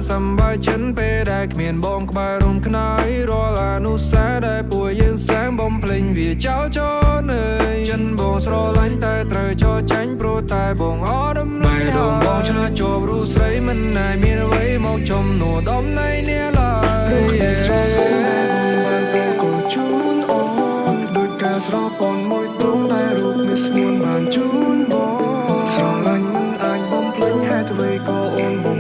សម្បាយចិនពេលដែលគ្មានបងក្បែររួមខ្នើយរាល់អនុស្សាវរីយ៍ដែលពួកយើងសាងបំភ្លេចវាចោលចោលអើយចិនបងស្រឡាញ់តែត្រូវចោលចាញ់ព្រោះតែបងអត់តម្លៃហើយបងឆ្លាតជាប់រូបស្រីមិនដែលមានអ្វីមកចំនួនដំណៃនេះឡើយស្រឡាញ់បានពេលក៏ជូនអូនដូចការស្រពន់មួយទ្រូងដែលរូបនេះស្ងួនបានជូនបងស្រឡាញ់មិនអាចបំភ្លេចហេតុអ្វីក៏អូនបំ